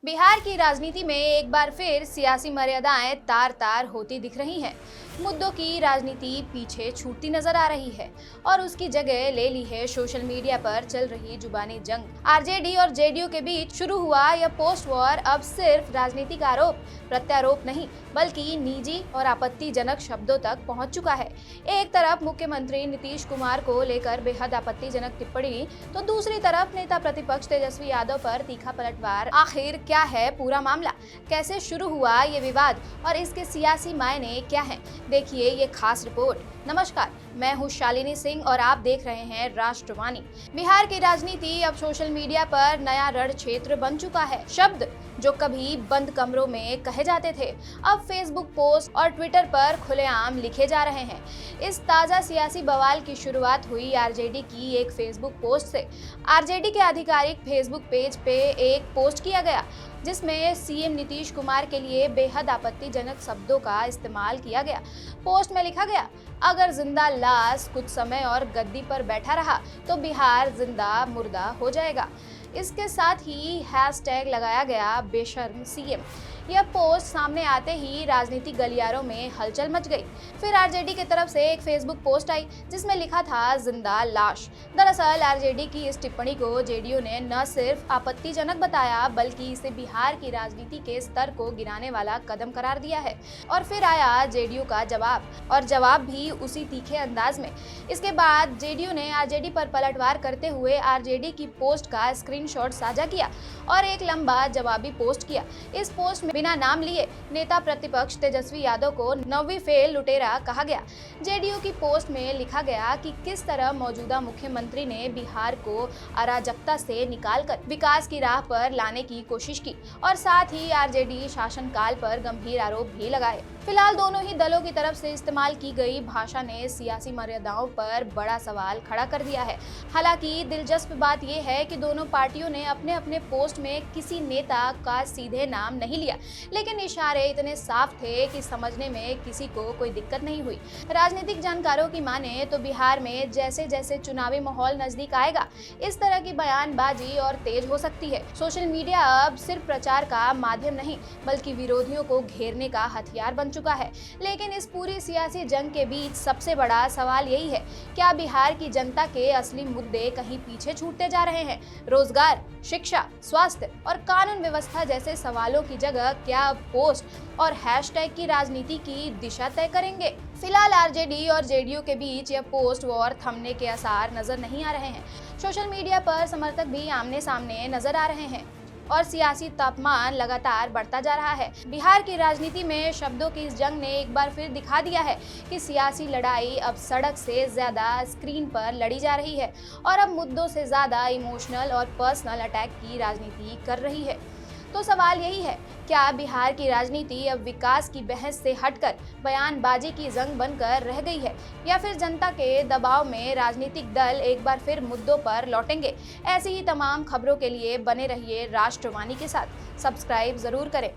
बिहार की राजनीति में एक बार फिर सियासी मर्यादाएं तार तार होती दिख रही हैं। मुद्दों की राजनीति पीछे छूटती नजर आ रही है और उसकी जगह ले ली है सोशल मीडिया पर चल रही जुबानी जंग। आरजेडी और जेडीयू के बीच शुरू हुआ यह पोस्ट वॉर अब सिर्फ राजनीतिक आरोप प्रत्यारोप नहीं बल्कि निजी और आपत्तिजनक शब्दों तक पहुंच चुका है। एक तरफ मुख्यमंत्री नीतीश कुमार को लेकर बेहद आपत्तिजनक टिप्पणी तो दूसरी तरफ नेता प्रतिपक्ष तेजस्वी यादव पर तीखा पलटवार। आखिर क्या है पूरा मामला, कैसे शुरू हुआ ये विवाद और इसके सियासी मायने क्या हैं? देखिए ये खास रिपोर्ट। नमस्कार, मैं हूं शालिनी सिंह और आप देख रहे हैं राष्ट्रवाणी। बिहार की राजनीति अब सोशल मीडिया पर नया रण क्षेत्र बन चुका है। शब्द जो कभी बंद कमरों में कहे जाते थे अब फेसबुक पोस्ट और ट्विटर पर खुलेआम लिखे जा रहे हैं। इस ताजा सियासी बवाल की शुरुआत हुई आरजेडी की एक फेसबुक पोस्ट से। आरजेडी के आधिकारिक फेसबुक पेज पे एक पोस्ट किया गया जिसमें सीएम नीतीश कुमार के लिए बेहद आपत्तिजनक शब्दों का इस्तेमाल किया गया। पोस्ट में लिखा गया, अगर जिंदा लाश कुछ समय और गद्दी पर बैठा रहा तो बिहार जिंदा मुर्दा हो जाएगा। इसके साथ ही हैशटैग लगाया गया बेशर्म सीएम। यह पोस्ट सामने आते ही राजनीतिक गलियारों में हलचल मच गई। फिर आरजेडी की तरफ से एक फेसबुक पोस्ट आई जिसमें लिखा था जिंदा लाश। दरअसल आरजेडी की इस टिप्पणी को जेडीयू ने न सिर्फ आपत्तिजनक बताया बल्कि इसे बिहार की राजनीति के स्तर को गिराने वाला कदम करार दिया है। और फिर आया जेडीयू का जवाब, और जवाब भी उसी तीखे अंदाज में। इसके बाद जेडीयू ने आरजेडी पर पलटवार करते हुए आरजेडी की पोस्ट का स्क्रीनशॉट साझा किया और एक लंबा जवाबी पोस्ट किया। इस पोस्ट में बिना नाम लिए नेता प्रतिपक्ष तेजस्वी यादव को नौवीं फेल लुटेरा कहा गया। जेडीयू की पोस्ट में लिखा गया कि किस तरह मौजूदा मुख्यमंत्री ने बिहार को अराजकता से निकालकर विकास की राह पर लाने की कोशिश की और साथ ही आरजेडी शासनकाल पर गंभीर आरोप भी लगाए। फिलहाल दोनों ही दलों की तरफ से इस्तेमाल की गई भाषा ने सियासी मर्यादाओं पर बड़ा सवाल खड़ा कर दिया है। हालांकि दिलचस्प बात यह है कि दोनों पार्टियों ने अपने अपने पोस्ट में किसी नेता का सीधे नाम नहीं लिया, लेकिन इशारे इतने साफ थे कि समझने में किसी को कोई दिक्कत नहीं हुई। राजनीतिक जानकारों की माने तो बिहार में जैसे जैसे चुनावी माहौल नजदीक आएगा इस तरह की बयानबाजी और तेज हो सकती है। सोशल मीडिया अब सिर्फ प्रचार का माध्यम नहीं बल्कि विरोधियों को घेरने का हथियार बन चुका है। लेकिन इस पूरी सियासी जंग के बीच सबसे बड़ा सवाल यही है, क्या बिहार की जनता के असली मुद्दे कहीं पीछे छूटते जा रहे हैं? रोजगार, शिक्षा, स्वास्थ्य और कानून व्यवस्था जैसे सवालों की जगह क्या पोस्ट और हैशटैग की राजनीति की दिशा तय करेंगे? फिलहाल आरजेडी और जेडीयू के बीच यह पोस्ट वॉर थमने के आसार नजर नहीं आ रहे हैं। सोशल मीडिया पर समर्थक भी आमने सामने नजर आ रहे हैं और सियासी तापमान लगातार बढ़ता जा रहा है। बिहार की राजनीति में शब्दों की इस जंग ने एक बार फिर दिखा दिया है कि सियासी लड़ाई अब सड़क से ज्यादा स्क्रीन पर लड़ी जा रही है और अब मुद्दों से ज्यादा इमोशनल और पर्सनल अटैक की राजनीति कर रही है। तो सवाल यही है, क्या बिहार की राजनीति अब विकास की बहस से हटकर बयानबाजी की जंग बनकर रह गई है या फिर जनता के दबाव में राजनीतिक दल एक बार फिर मुद्दों पर लौटेंगे? ऐसी ही तमाम खबरों के लिए बने रहिए राष्ट्रवाणी के साथ। सब्सक्राइब जरूर करें।